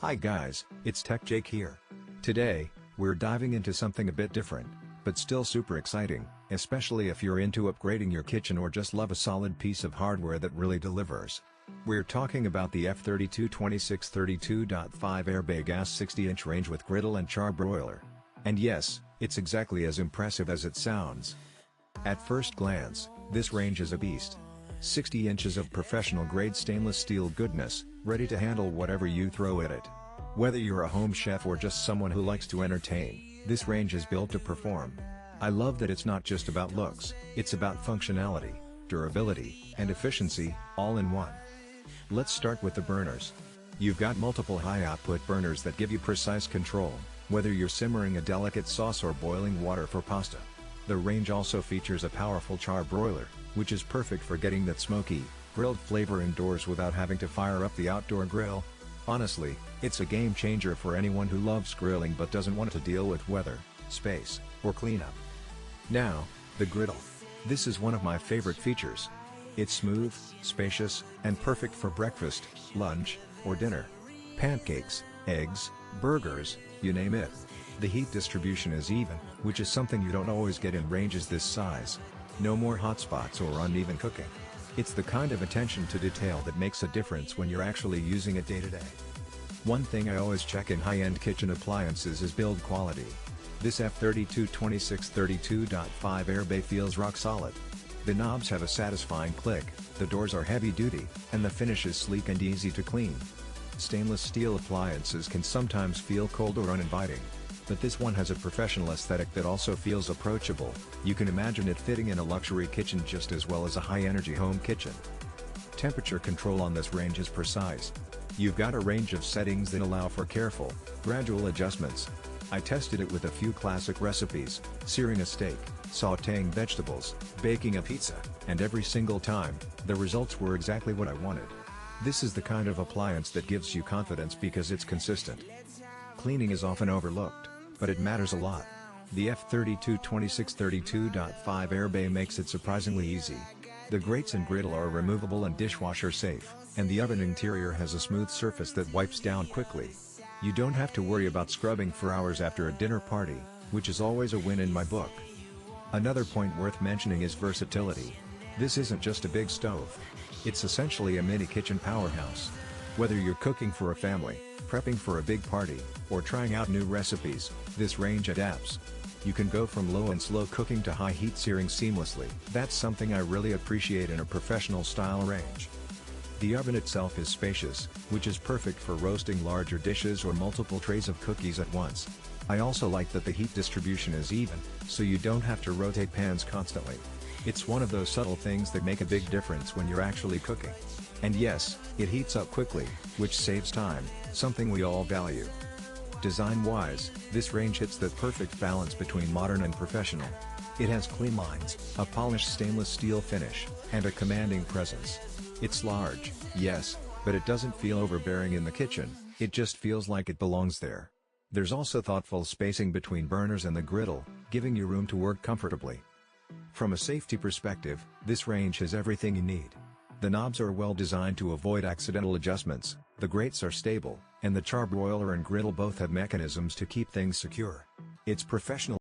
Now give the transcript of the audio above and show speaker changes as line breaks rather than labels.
Hi guys, it's Tech Jake here. Today, we're diving into something a bit different, but still super exciting, especially if you're into upgrading your kitchen or just love a solid piece of hardware that really delivers. We're talking about the F3226-30-2.5RB Gas 60-inch range with Griddle and Char Broiler. And yes, it's exactly as impressive as it sounds. At first glance, this range is a beast. 60 inches of professional-grade stainless steel goodness, ready to handle whatever you throw at it. Whether you're a home chef or just someone who likes to entertain, this range is built to perform. I love that it's not just about looks, it's about functionality, durability, and efficiency, all in one. Let's start with the burners. You've got multiple high-output burners that give you precise control, whether you're simmering a delicate sauce or boiling water for pasta. The range also features a powerful char broiler, which is perfect for getting that smoky, grilled flavor indoors without having to fire up the outdoor grill. Honestly, it's a game changer for anyone who loves grilling but doesn't want to deal with weather, space, or cleanup. Now, the griddle. This is one of my favorite features. It's smooth, spacious, and perfect for breakfast, lunch, or dinner. Pancakes, eggs, burgers, you name it. The heat distribution is even, which is something you don't always get in ranges this size. No more hot spots or uneven cooking. It's the kind of attention to detail that makes a difference when you're actually using it day to day. One thing I always check in high-end kitchen appliances is build quality. This F3226-30-2.5RB feels rock solid. The knobs have a satisfying click, the doors are heavy-duty, and the finish is sleek and easy to clean. Stainless steel appliances can sometimes feel cold or uninviting. But this one has a professional aesthetic that also feels approachable. You can imagine it fitting in a luxury kitchen just as well as a high-energy home kitchen. Temperature control on this range is precise. You've got a range of settings that allow for careful, gradual adjustments. I tested it with a few classic recipes, searing a steak, sautéing vegetables, baking a pizza, and every single time, the results were exactly what I wanted. This is the kind of appliance that gives you confidence because it's consistent. Cleaning is often overlooked, but it matters a lot. The F3226-32.5RB makes it surprisingly easy. The grates and griddle are removable and dishwasher safe, and the oven interior has a smooth surface that wipes down quickly. You don't have to worry about scrubbing for hours after a dinner party, which is always a win in my book. Another point worth mentioning is versatility. This isn't just a big stove. It's essentially a mini kitchen powerhouse. Whether you're cooking for a family, prepping for a big party, or trying out new recipes, this range adapts. You can go from low and slow cooking to high heat searing seamlessly. That's something I really appreciate in a professional style range. The oven itself is spacious, which is perfect for roasting larger dishes or multiple trays of cookies at once. I also like that the heat distribution is even, so you don't have to rotate pans constantly. It's one of those subtle things that make a big difference when you're actually cooking. And yes, it heats up quickly, which saves time, something we all value. Design-wise, this range hits that perfect balance between modern and professional. It has clean lines, a polished stainless steel finish, and a commanding presence. It's large, yes, but it doesn't feel overbearing in the kitchen, it just feels like it belongs there. There's also thoughtful spacing between burners and the griddle, giving you room to work comfortably. From a safety perspective, this range has everything you need. The knobs are well designed to avoid accidental adjustments, the grates are stable, and the char broiler and griddle both have mechanisms to keep things secure. It's professional